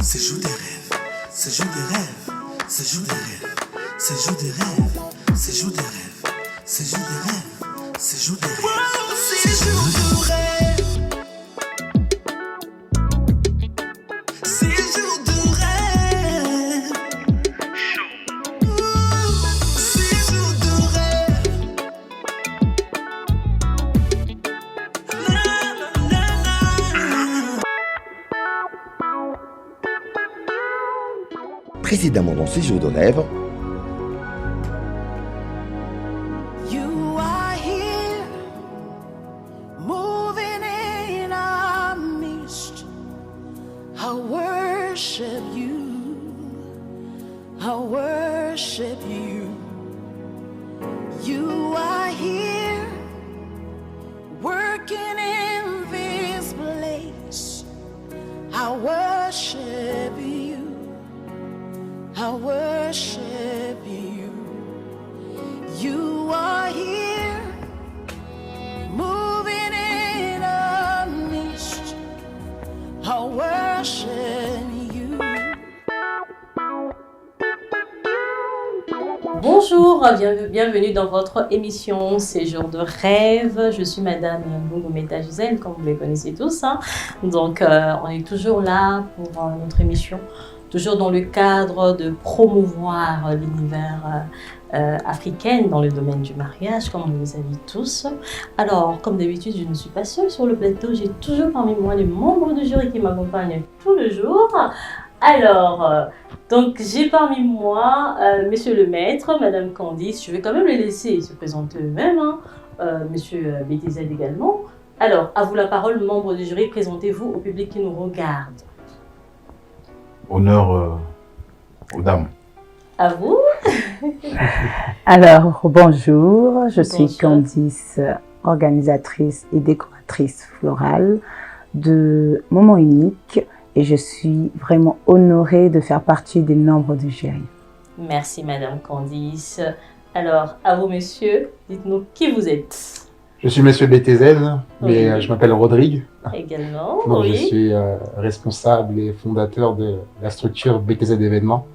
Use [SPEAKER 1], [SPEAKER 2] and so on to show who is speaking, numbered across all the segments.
[SPEAKER 1] C'est jour des rêves, c'est jour des rêves, c'est jour des rêves, c'est jour des rêves, c'est jour des rêves, c'est jour des rêves, c'est jour des rêves, c'est jour de rêve, c'est jour de rêve, c'est jour de rêve, na na na.
[SPEAKER 2] Précédemment dans Séjour de rêve,
[SPEAKER 3] You are here, moving in our midst. I worship you. I worship you. You are here, working in this place. I worship you. I worship you. You are here, moving in our midst. I worship you.
[SPEAKER 4] Bonjour, bienvenue dans votre émission Séjour de rêve. Je suis Madame Bongometa Gisèle, comme vous les connaissez tous. Donc, on est toujours là pour notre émission, toujours dans le cadre de promouvoir l'univers africain dans le domaine du mariage, comme on vous invite tous. Alors, comme d'habitude, je ne suis pas seule sur le plateau. J'ai toujours parmi moi les membres du jury qui m'accompagnent tout le jour. Alors, donc j'ai parmi moi Monsieur le Maître, Madame Candice. Je vais quand même les laisser se présenter eux-mêmes. Monsieur BTZ également. Alors, à vous la parole, membre du jury. Présentez-vous au public qui nous regarde.
[SPEAKER 5] Honneur aux dames.
[SPEAKER 4] À vous.
[SPEAKER 6] Alors, bonjour, je suis
[SPEAKER 4] Bonjour.
[SPEAKER 6] Candice, organisatrice et décoratrice florale de Moment Unique et je suis vraiment honorée de faire partie des membres du jury.
[SPEAKER 4] Merci Madame Candice. Alors, à vous monsieur, dites-nous qui vous êtes.
[SPEAKER 5] Je suis Monsieur BTZ, mais
[SPEAKER 4] Oui.
[SPEAKER 5] je m'appelle Rodrigue.
[SPEAKER 4] Également,
[SPEAKER 5] Donc,
[SPEAKER 4] oui.
[SPEAKER 5] Je suis responsable et fondateur de la structure BTZ événements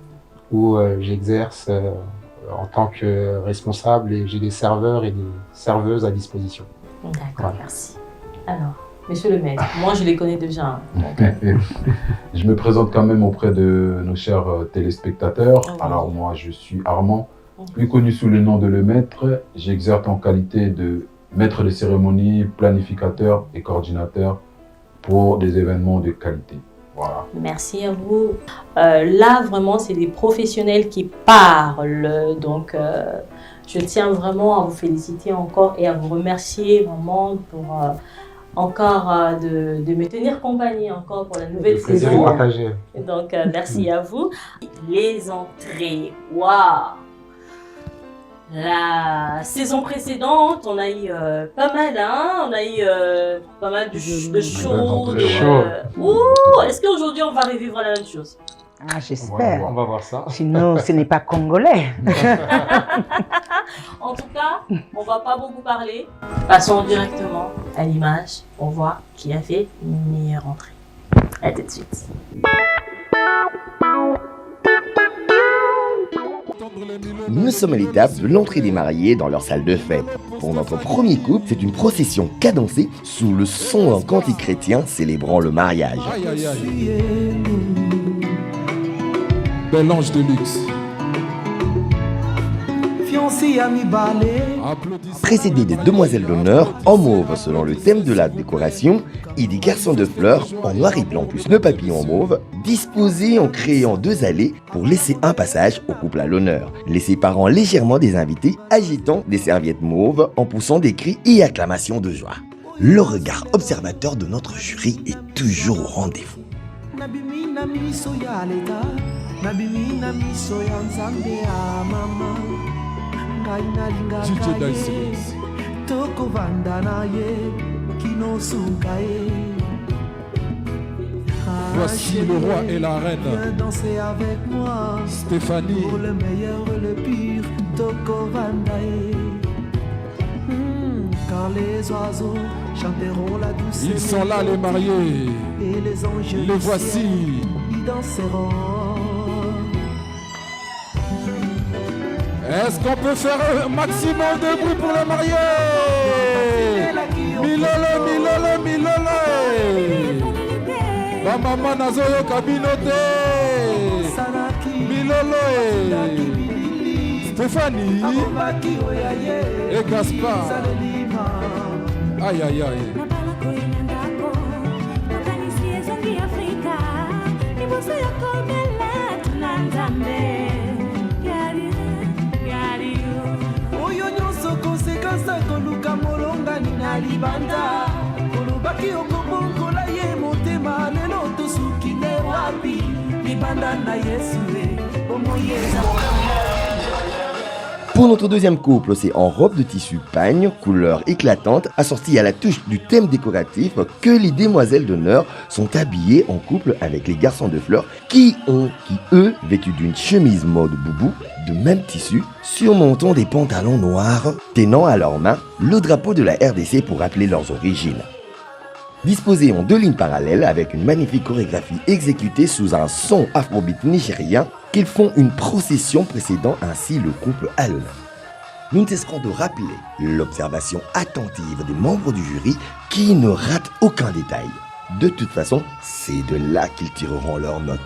[SPEAKER 5] où j'exerce en tant que responsable et j'ai des serveurs et des serveuses à disposition.
[SPEAKER 4] D'accord,
[SPEAKER 5] Voilà.
[SPEAKER 4] merci. Alors, monsieur le Maître, moi je les connais déjà. Donc,
[SPEAKER 7] Je me présente quand même auprès de nos chers téléspectateurs.
[SPEAKER 4] Oui.
[SPEAKER 7] Alors moi, je suis Armand, plus connu sous le nom de Le Maître. J'exerce en qualité de maître de cérémonie, planificateur et coordinateur pour des événements de qualité. Voilà.
[SPEAKER 4] merci à vous. Là, vraiment, c'est des professionnels qui parlent. Donc, je tiens vraiment à vous féliciter encore et à vous remercier vraiment pour encore de me tenir compagnie encore pour la nouvelle
[SPEAKER 5] Le plaisir est
[SPEAKER 4] saison.
[SPEAKER 5] partagé.
[SPEAKER 4] Donc, merci à vous. Les entrées, waouh! La saison précédente, on a eu pas mal, on a eu pas mal de shows.
[SPEAKER 5] Chaud.
[SPEAKER 4] Ouh, est-ce qu'aujourd'hui on va revivre la même chose?
[SPEAKER 6] Ah, j'espère.
[SPEAKER 5] On va voir ça.
[SPEAKER 6] Sinon, ce n'est pas congolais.
[SPEAKER 4] En tout cas, on va pas beaucoup parler. Passons directement à l'image. On voit qui a fait une meilleure entrée. À tout de suite.
[SPEAKER 2] nous sommes à l'étape de l'entrée des mariés dans leur salle de fête. Pour notre premier couple, c'est une procession cadencée sous le son d'un cantique chrétien célébrant le mariage.
[SPEAKER 8] Aïe aïe aïe. Bel ange de luxe. Applaudissez.
[SPEAKER 2] Précédé des demoiselles d'honneur en mauve selon le thème de la décoration et des garçons de fleurs en noir et blanc plus le papillon en mauve, disposés en créant deux allées pour laisser un passage au couple à l'honneur, les séparant légèrement des invités, agitant des serviettes mauves en poussant des cris et acclamations de joie. Le regard observateur de notre jury est toujours au rendez-vous.
[SPEAKER 8] DJ Dice. Voici le roi et la reine.
[SPEAKER 3] Viens danser avec moi
[SPEAKER 8] Stéphanie.
[SPEAKER 3] pour le meilleur, le pire, Toko Vandae. Quand les oiseaux chanteront la douce
[SPEAKER 8] Ils sont là les mariés.
[SPEAKER 3] et les anges
[SPEAKER 8] Les voici.
[SPEAKER 3] danseront.
[SPEAKER 8] Est-ce qu'on peut faire un maximum de bruit pour les mariés? Milolo, milolo, milolo. Ba maman nazoyo kabinote. Milolo. Stéphanie et Gaspard. Aïe aïe aïe.
[SPEAKER 3] Oyo nyonso konsekansa koluka molongani na libanda kolobaki okobongola ye motema lelo tosuki nde wapi libanda na Yesu omoyeza.
[SPEAKER 2] Pour notre deuxième couple, c'est en robe de tissu pagne, couleur éclatante, assortie à la touche du thème décoratif, que les demoiselles d'honneur sont habillées en couple avec les garçons de fleurs qui eux, vêtus d'une chemise mode boubou, de même tissu, surmontant des pantalons noirs, tenant à leurs mains le drapeau de la RDC pour rappeler leurs origines. Disposés en 2 lignes parallèles avec une magnifique chorégraphie exécutée sous un son afrobeat nigérien, qu'ils font une procession précédant ainsi le couple à l'honneur. Nous ne cesserons de rappeler l'observation attentive des membres du jury qui ne ratent aucun détail. De toute façon, c'est de là qu'ils tireront leurs notes.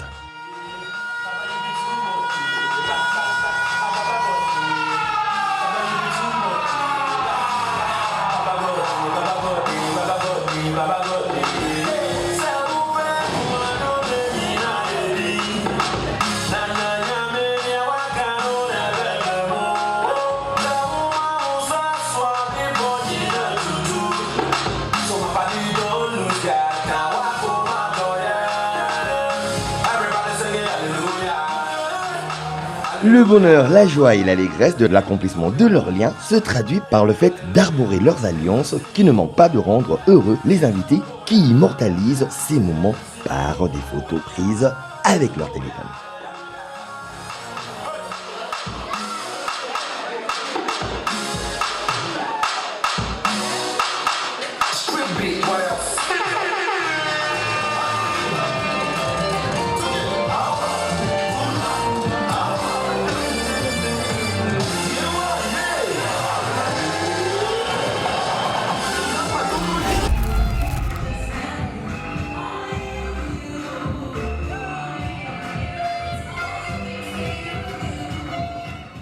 [SPEAKER 2] Le bonheur, la joie et l'allégresse de l'accomplissement de leur lien se traduit par le fait d'arborer leurs alliances qui ne manquent pas de rendre heureux les invités qui immortalisent ces moments par des photos prises avec leur téléphone.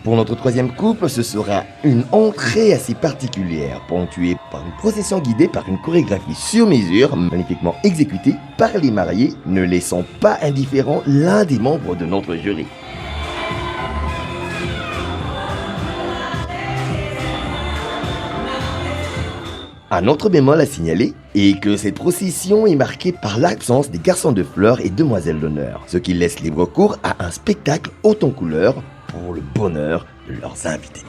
[SPEAKER 2] Pour notre troisième couple, ce sera une entrée assez particulière, ponctuée par une procession guidée par une chorégraphie sur mesure, magnifiquement exécutée par les mariés, ne laissant pas indifférent l'un des membres de notre jury. Un autre bémol à signaler est que cette procession est marquée par l'absence des garçons de fleurs et demoiselles d'honneur, ce qui laisse libre cours à un spectacle haut en couleur pour le bonheur de leurs invités.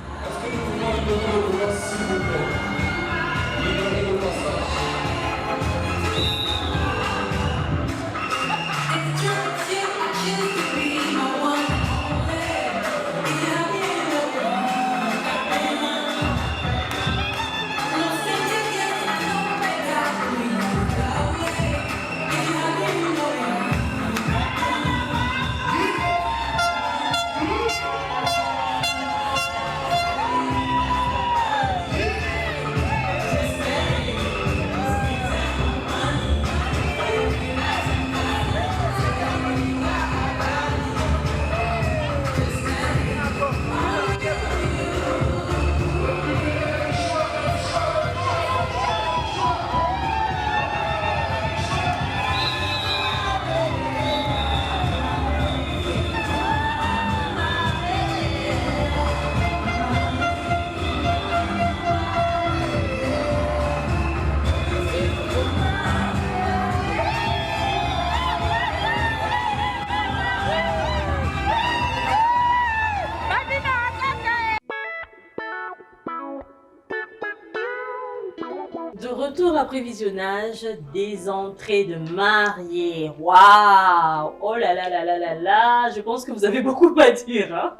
[SPEAKER 4] De retour après visionnage des entrées de mariés. Waouh! Oh là là là là là là! Je pense que vous avez beaucoup à dire. Hein.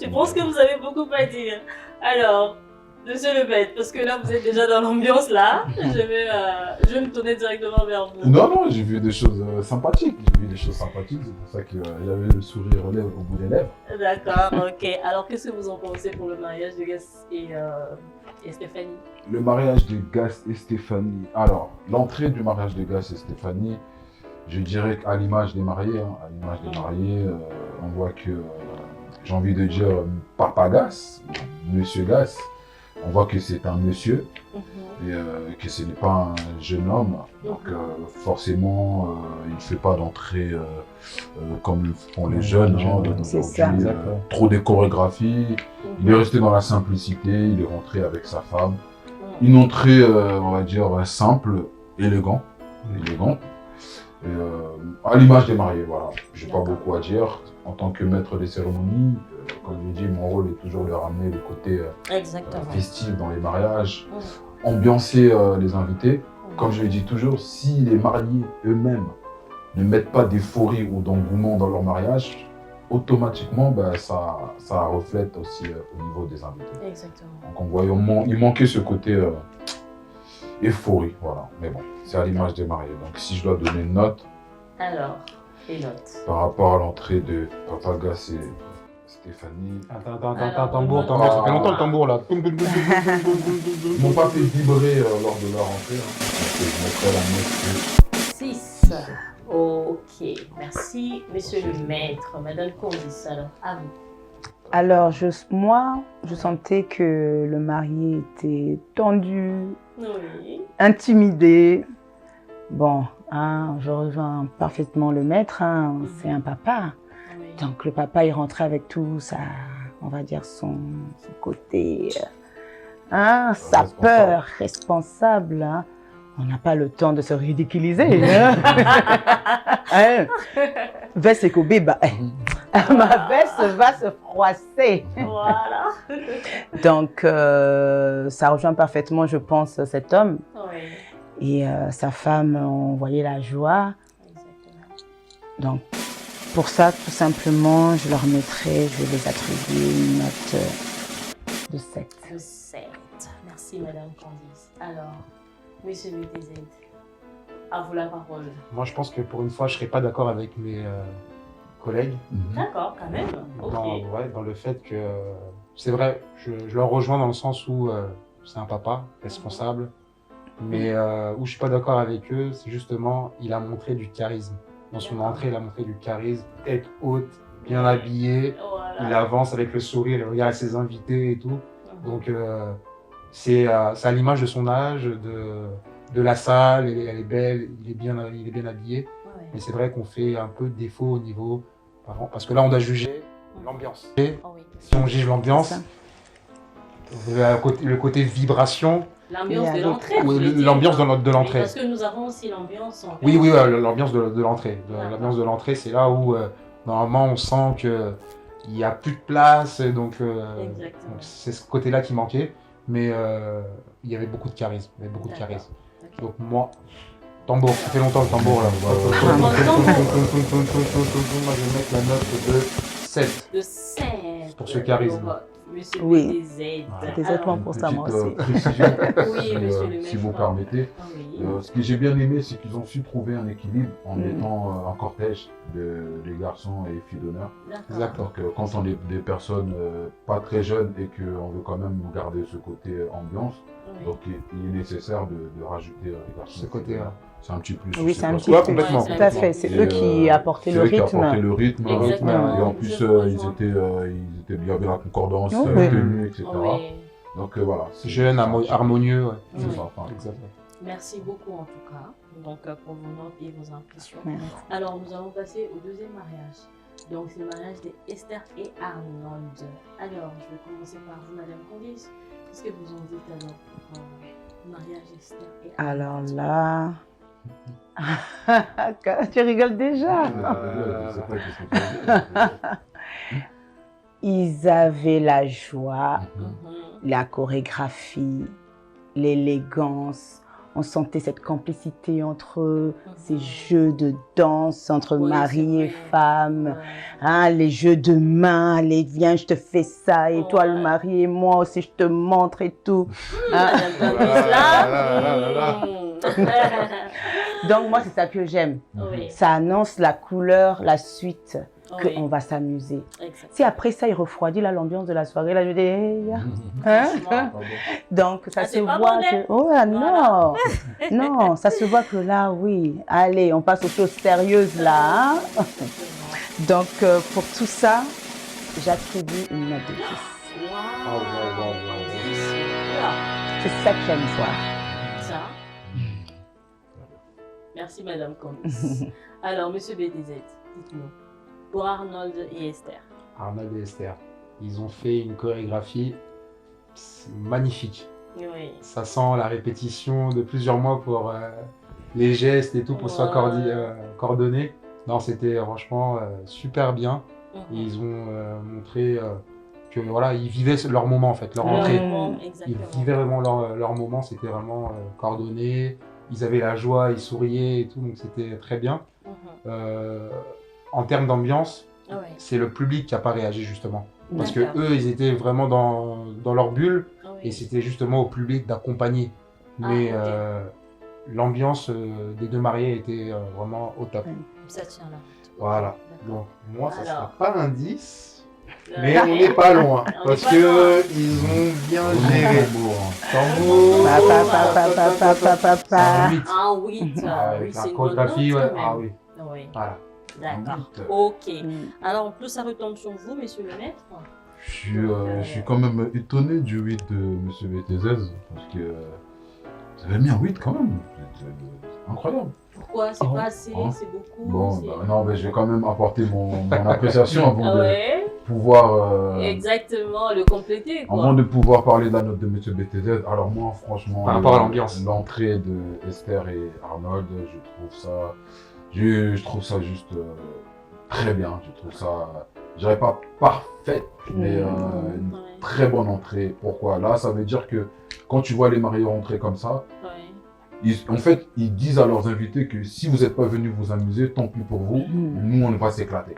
[SPEAKER 4] Je pense que vous avez beaucoup à dire. Alors, Monsieur le maître, parce que là, vous êtes déjà dans l'ambiance, là. Je vais me tourner directement vers vous.
[SPEAKER 7] Non, j'ai vu des choses sympathiques. C'est pour ça que j'avais le sourire au bout des lèvres.
[SPEAKER 4] D'accord, ok. Alors, qu'est-ce que vous en pensez pour le mariage de Gas et Stéphanie?
[SPEAKER 7] Le mariage de Gas et Stéphanie. Alors, l'entrée du mariage de Gas et Stéphanie, je dirais qu'à l'image des mariés, on voit que, j'ai envie de dire, Papa Gas, Monsieur Gas, on voit que c'est un monsieur et que ce n'est pas un jeune homme. Donc forcément, il ne fait pas d'entrée comme le font les jeunes.
[SPEAKER 6] C'est ça.
[SPEAKER 7] Trop de chorégraphie. Il est resté dans la simplicité, il est rentré avec sa femme. Une entrée, on va dire, simple, élégante. À l'image des mariés, voilà. Je n'ai pas beaucoup à dire. En tant que maître des cérémonies, comme je dis, mon rôle est toujours de ramener le côté festif dans les mariages, ambiancer les invités. Comme je le dis toujours, si les mariés eux-mêmes ne mettent pas d'euphorie ou d'engouement dans leur mariage, automatiquement, ça reflète aussi au niveau des invités.
[SPEAKER 4] Exactement.
[SPEAKER 7] Donc on voit, il manquait ce côté euphorie, voilà. Mais bon, c'est à l'image des mariés. Donc si je dois donner une note,
[SPEAKER 4] alors, les notes.
[SPEAKER 7] Par rapport à l'entrée de Papa Gas et Stéphanie.
[SPEAKER 5] Attends, tambour, ça fait longtemps le tambour là.
[SPEAKER 7] Ils m'ont pas fait vibrer lors de leur entrée. Donc je mettrai la note
[SPEAKER 4] 6. Ok, merci, monsieur le maître. Madame Condis, alors, à vous.
[SPEAKER 6] Alors, moi, je sentais que le marié était tendu, intimidé. Bon, je rejoins parfaitement le maître, c'est un papa. Donc le papa, il rentrait avec tout ça, on va dire son côté, sa peur responsable. On n'a pas le temps de se ridiculiser. Veste et Kobe, ma veste va se froisser.
[SPEAKER 4] Voilà.
[SPEAKER 6] Donc ça rejoint parfaitement, je pense, cet homme.
[SPEAKER 4] Oui.
[SPEAKER 6] Et sa femme, on voyait la joie.
[SPEAKER 4] Exactement.
[SPEAKER 6] Donc, pour ça, tout simplement, je leur mettrai, je vais les attribuer une note de 7.
[SPEAKER 4] De 7. Merci, Madame Candice. Alors, monsieur BTZ, à vous la parole.
[SPEAKER 5] Moi, je pense que pour une fois, je ne serai pas d'accord avec mes collègues.
[SPEAKER 4] D'accord, quand même.
[SPEAKER 5] Dans le fait que, c'est vrai, je leur rejoins dans le sens où c'est un papa responsable. Mais où je suis pas d'accord avec eux, c'est justement, il a montré du charisme. Dans son entrée, il a montré du charisme, tête haute, bien habillé. Voilà. Il avance avec le sourire, il regarde ses invités et tout. Donc c'est à l'image de son âge, de la salle, elle est belle, il est bien habillé. Ouais. Mais c'est vrai qu'on fait un peu défaut au niveau, parce que là on doit juger l'ambiance. Si on juge l'ambiance, le côté vibration.
[SPEAKER 4] L'ambiance de l'entrée.
[SPEAKER 5] L'ambiance de l'entrée.
[SPEAKER 4] Parce que nous avons aussi l'ambiance.
[SPEAKER 5] Oui, l'ambiance de l'entrée. L'ambiance de l'entrée, c'est là où normalement on sent qu'il n'y a plus de place. Donc c'est ce côté-là qui manquait. Mais il y avait beaucoup de charisme. Donc moi, tambour, ça fait longtemps le tambour là. Moi je vais mettre la note de 7.
[SPEAKER 4] De 7.
[SPEAKER 5] Pour ce charisme.
[SPEAKER 4] Monsieur
[SPEAKER 6] oui,
[SPEAKER 4] BTZ.
[SPEAKER 6] exactement pour ça, moi aussi.
[SPEAKER 4] Oui, monsieur le maître.
[SPEAKER 7] Si vous permettez. Ce que j'ai bien aimé, c'est qu'ils ont su trouver un équilibre en mettant un cortège des garçons et filles d'honneur.
[SPEAKER 5] D'accord.
[SPEAKER 7] Donc, quand on est des personnes pas très jeunes et qu'on veut quand même garder ce côté ambiance, donc il est nécessaire de rajouter les garçons.
[SPEAKER 5] Ce côté-là.
[SPEAKER 7] C'est un petit plus.
[SPEAKER 6] Oui, c'est un petit
[SPEAKER 5] plus.
[SPEAKER 6] Complètement. Tout à fait. C'est eux qui apportaient le rythme.
[SPEAKER 7] Et en plus, il y avait la concordance, tenue, etc. Donc voilà.
[SPEAKER 5] Jeune, harmonieux. Ouais.
[SPEAKER 7] C'est ça.
[SPEAKER 5] Exactement.
[SPEAKER 4] Merci beaucoup en tout cas pour vos notes et vos impressions.
[SPEAKER 6] Merci.
[SPEAKER 4] Alors nous allons passer au deuxième mariage. Donc c'est le mariage d'Esther et Arnold. Alors je vais commencer par vous, Madame Condis. Qu'est-ce que vous en dites alors pour le mariage d'Esther et Arnold?
[SPEAKER 6] Alors là, tu rigoles déjà. Ils avaient la joie, la chorégraphie, l'élégance. on sentait cette complicité entre eux, ces jeux de danse entre
[SPEAKER 4] Oui,
[SPEAKER 6] mari
[SPEAKER 4] c'est
[SPEAKER 6] et
[SPEAKER 4] vrai.
[SPEAKER 6] femme,
[SPEAKER 4] Ouais.
[SPEAKER 6] hein, les jeux de main, allez viens je te fais ça et toi le
[SPEAKER 4] Ouais.
[SPEAKER 6] mari et moi aussi je te montre et tout. Hein.
[SPEAKER 4] Madame Candice, là.
[SPEAKER 6] Donc moi c'est ça que j'aime.
[SPEAKER 4] Oui.
[SPEAKER 6] Ça annonce la couleur, la suite,
[SPEAKER 4] Oui.
[SPEAKER 6] qu'on va s'amuser.
[SPEAKER 4] Exact.
[SPEAKER 6] Si après ça il refroidit là l'ambiance de la soirée, là je dis hey, hein?
[SPEAKER 4] Franchement.
[SPEAKER 6] Donc ça
[SPEAKER 4] Ah,
[SPEAKER 6] se
[SPEAKER 4] c'est pas
[SPEAKER 6] voit
[SPEAKER 4] bon,
[SPEAKER 6] que oh non non ça se voit que là oui allez on passe aux choses sérieuses là. Hein? Donc pour tout ça j'attribue une note de 10.
[SPEAKER 4] Wow.
[SPEAKER 6] C'est ça que j'aime voir.
[SPEAKER 4] Ça. Merci Madame Candice. Alors Monsieur BTZ, dites-nous, pour Arnold et Esther.
[SPEAKER 5] Arnold et Esther, ils ont fait une chorégraphie magnifique.
[SPEAKER 4] Oui.
[SPEAKER 5] Ça sent la répétition de plusieurs mois pour les gestes et tout, pour que ce soit coordonné. Non, c'était franchement super bien. Ils ont montré que voilà, ils vivaient leur moment en fait, leur entrée. Ils vivaient vraiment leur moment, c'était vraiment coordonné. Ils avaient la joie, ils souriaient et tout, donc c'était très bien. En termes d'ambiance, c'est le public qui n'a pas réagi justement. Parce que eux, ils étaient vraiment dans leur bulle et c'était justement au public d'accompagner. Mais l'ambiance des deux mariés était vraiment au top.
[SPEAKER 4] Ça tient là.
[SPEAKER 5] Voilà. Donc moi, ça ne
[SPEAKER 4] Alors.
[SPEAKER 5] sera pas un 10, mais on n'est pas loin. Parce
[SPEAKER 4] pas loin.
[SPEAKER 5] qu'ils ont bien géré.
[SPEAKER 6] Pa, pa, pa, pa, pa, pa, pa.
[SPEAKER 4] Ah oui,
[SPEAKER 5] Avec
[SPEAKER 4] c'est
[SPEAKER 5] la
[SPEAKER 4] une bonne
[SPEAKER 5] chorégraphie,
[SPEAKER 4] note,
[SPEAKER 5] ouais.
[SPEAKER 4] quand même.
[SPEAKER 5] Ah oui.
[SPEAKER 4] Oui.
[SPEAKER 5] Voilà.
[SPEAKER 4] D'accord.
[SPEAKER 7] Huit.
[SPEAKER 4] Ok.
[SPEAKER 6] Mm.
[SPEAKER 4] Alors en plus, ça retombe sur vous, monsieur le maître.
[SPEAKER 7] Je suis quand même étonné du 8 de M. BTZ, parce que vous avez mis un 8 quand même. C'est incroyable.
[SPEAKER 4] Pourquoi? C'est pas assez,
[SPEAKER 7] Hein?
[SPEAKER 4] c'est beaucoup.
[SPEAKER 7] Bon,
[SPEAKER 4] c'est-
[SPEAKER 7] bah, non, mais je vais quand même apporter mon appréciation avant
[SPEAKER 4] Ah
[SPEAKER 7] de
[SPEAKER 4] ouais,
[SPEAKER 7] pouvoir.
[SPEAKER 4] exactement, le compléter quoi.
[SPEAKER 7] Avant de pouvoir parler de la note de M. BTZ, alors moi, franchement,
[SPEAKER 5] Par rapport à l'ambiance.
[SPEAKER 7] l'entrée de Esther et Arnold, je trouve ça juste très bien. Je trouve ça, je dirais pas parfaite, mais une
[SPEAKER 4] Ouais,
[SPEAKER 7] très bonne entrée. Pourquoi? Là, ça veut dire que quand tu vois les mariés rentrer comme ça,
[SPEAKER 4] ouais.
[SPEAKER 7] en fait, ils disent à leurs invités que si vous n'êtes pas venus vous amuser, tant pis pour vous, nous, on va s'éclater.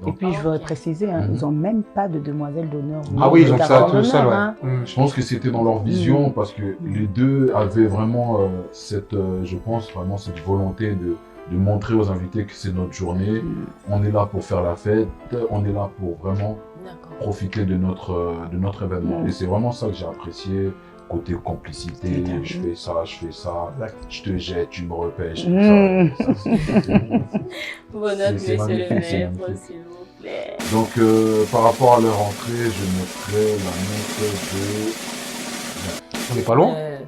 [SPEAKER 6] Et puis je voudrais
[SPEAKER 4] Ok.
[SPEAKER 6] préciser, hein,
[SPEAKER 7] Mhm.
[SPEAKER 6] ils n'ont même pas de demoiselle d'honneur.
[SPEAKER 5] Ah oui, ils ont ça
[SPEAKER 6] Garçon
[SPEAKER 5] tout seul,
[SPEAKER 6] d'honneur,
[SPEAKER 5] ouais.
[SPEAKER 6] hein.
[SPEAKER 7] Je pense que c'était dans leur vision parce que les deux avaient vraiment cette, je pense vraiment cette volonté de montrer aux invités que c'est notre journée. On est là pour faire la fête, on est là pour vraiment
[SPEAKER 4] D'accord.
[SPEAKER 7] profiter de notre événement. Et c'est vraiment ça que j'ai apprécié, côté complicité,
[SPEAKER 6] Tout à fait.
[SPEAKER 7] je fais ça, je te jette, tu me repêches.
[SPEAKER 6] Mm.
[SPEAKER 7] Ça, c'est-
[SPEAKER 4] Bonne
[SPEAKER 7] C'est-
[SPEAKER 4] note,
[SPEAKER 7] c'est
[SPEAKER 4] monsieur le
[SPEAKER 7] magnifique, c'est
[SPEAKER 4] maître,
[SPEAKER 7] magnifique.
[SPEAKER 4] s'il vous plaît.
[SPEAKER 7] Donc par rapport à leur entrée, je mettrais la note
[SPEAKER 5] On n'est pas loin.
[SPEAKER 4] Ouais,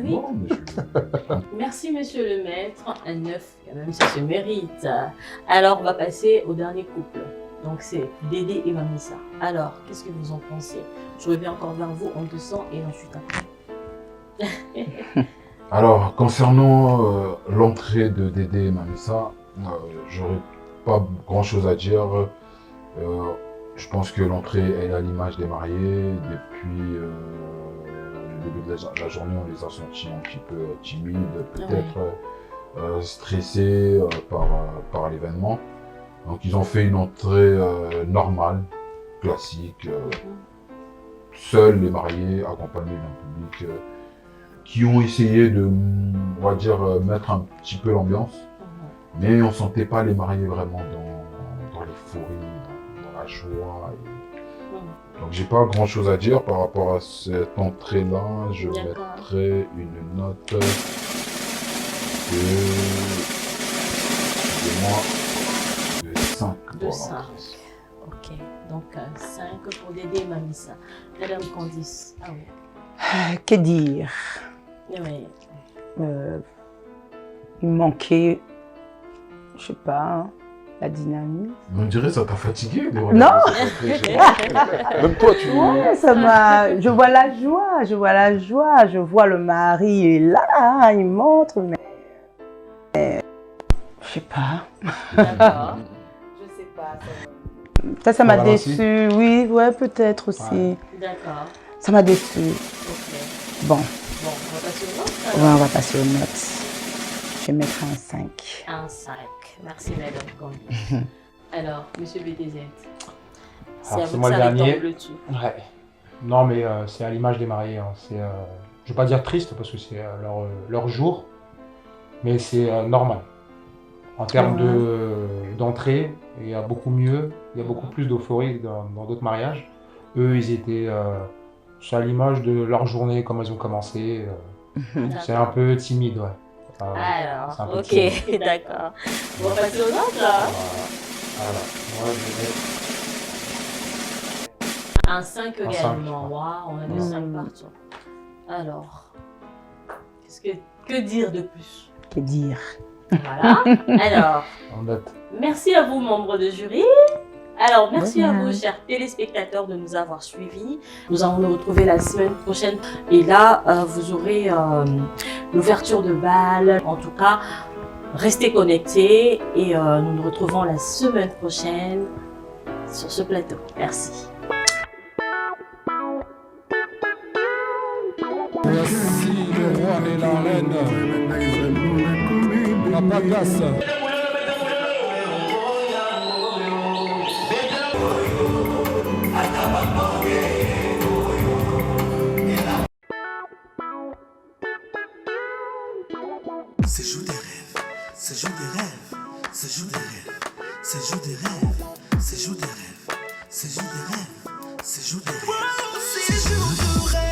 [SPEAKER 4] oui.
[SPEAKER 7] Non, mais je-
[SPEAKER 4] Merci, monsieur le maître. Un 9, quand même, ça se mérite. Alors, on va passer au dernier couple. Donc, c'est Dédé et Mamissa. Alors, qu'est-ce que vous en pensez? Je reviens encore vers vous en 200 et ensuite après.
[SPEAKER 7] Alors, concernant l'entrée de Dédé et Mamissa, j'aurais pas grand chose à dire. Je pense que l'entrée est à l'image des mariés. Depuis le début de la journée, on les a sentis un petit peu timides, peut-être stressés par l'événement. Donc, ils ont fait une entrée normale, classique. Seuls les mariés, accompagnés d'un public qui ont essayé de, on va dire, mettre un petit peu l'ambiance. Mais on ne sentait pas les mariés vraiment dans l'euphorie, dans la joie. Donc j'ai pas grand chose à dire par rapport à cette entrée-là. Je
[SPEAKER 4] D'accord.
[SPEAKER 7] mettrais une note de... Excusez-moi, de 5.
[SPEAKER 4] De
[SPEAKER 7] pour
[SPEAKER 4] 5.
[SPEAKER 7] l'entrée.
[SPEAKER 4] Ok, donc 5 pour Dédé et Mamissa. Madame Candice. Ah oui.
[SPEAKER 6] Que dire?
[SPEAKER 4] Oui.
[SPEAKER 6] Il manquait, je sais pas, hein, la dynamique.
[SPEAKER 7] On dirait ça t'a fatigué de
[SPEAKER 6] Non.
[SPEAKER 7] regarder cette entrée. Même toi, tu...
[SPEAKER 6] Ouais, ça m'a. Je vois la joie, je vois le mari, il est là, il montre, mais je sais pas.
[SPEAKER 4] D'accord.
[SPEAKER 6] Je sais pas. Ça m'a
[SPEAKER 5] Voilà aussi.
[SPEAKER 6] déçu, oui, ouais, peut-être aussi.
[SPEAKER 5] Ouais.
[SPEAKER 4] D'accord.
[SPEAKER 6] Ça m'a déçu.
[SPEAKER 4] Ok.
[SPEAKER 6] Bon,
[SPEAKER 4] Bon, on va passer au vote.
[SPEAKER 6] Ouais, on va passer aux notes. Je vais mettre un 5.
[SPEAKER 4] Un 5. Merci, madame Combi. Alors, monsieur BTZ. C'est
[SPEAKER 5] Alors,
[SPEAKER 4] à
[SPEAKER 5] c'est
[SPEAKER 4] vous
[SPEAKER 5] moi
[SPEAKER 4] de
[SPEAKER 5] le
[SPEAKER 4] s'arrêter
[SPEAKER 5] dernier.
[SPEAKER 4] en bleu-dessus.
[SPEAKER 5] Ouais. Non, mais c'est à l'image des mariés. Hein. C'est, je vais pas dire triste parce que c'est leur jour, mais c'est normal. En termes d'entrée, il y a beaucoup mieux, il y a beaucoup plus d'euphorie dans d'autres mariages. Eux, ils étaient c'est à l'image de leur journée, comment ils ont commencé. C'est un peu timide, ouais. C'est un
[SPEAKER 4] Alors,
[SPEAKER 5] peu
[SPEAKER 4] ok,
[SPEAKER 5] timide.
[SPEAKER 4] d'accord. On va passer aux notes, là.
[SPEAKER 5] Voilà. Moi, je vais
[SPEAKER 4] Un 5
[SPEAKER 5] Un
[SPEAKER 4] également.
[SPEAKER 5] 5.
[SPEAKER 4] Waouh, on a des 5 partout. Alors, que dire de plus?
[SPEAKER 6] Que dire?
[SPEAKER 4] Voilà. Alors,
[SPEAKER 5] en note.
[SPEAKER 4] merci à vous, membres de jury. Alors, merci à
[SPEAKER 6] Voilà.
[SPEAKER 4] vous, chers téléspectateurs, de nous avoir suivis. Nous allons nous retrouver la semaine prochaine. Et là, vous aurez l'ouverture de bal. En tout cas, restez connectés. Et nous nous retrouvons la semaine prochaine sur ce plateau. Merci.
[SPEAKER 8] Voici le roi et la reine. La bagasse.
[SPEAKER 1] Séjour des rêves, séjour des rêves, séjour des rêves, séjour des rêves, séjour des rêves, séjour des rêves, séjour des rêves, séjour de rêve.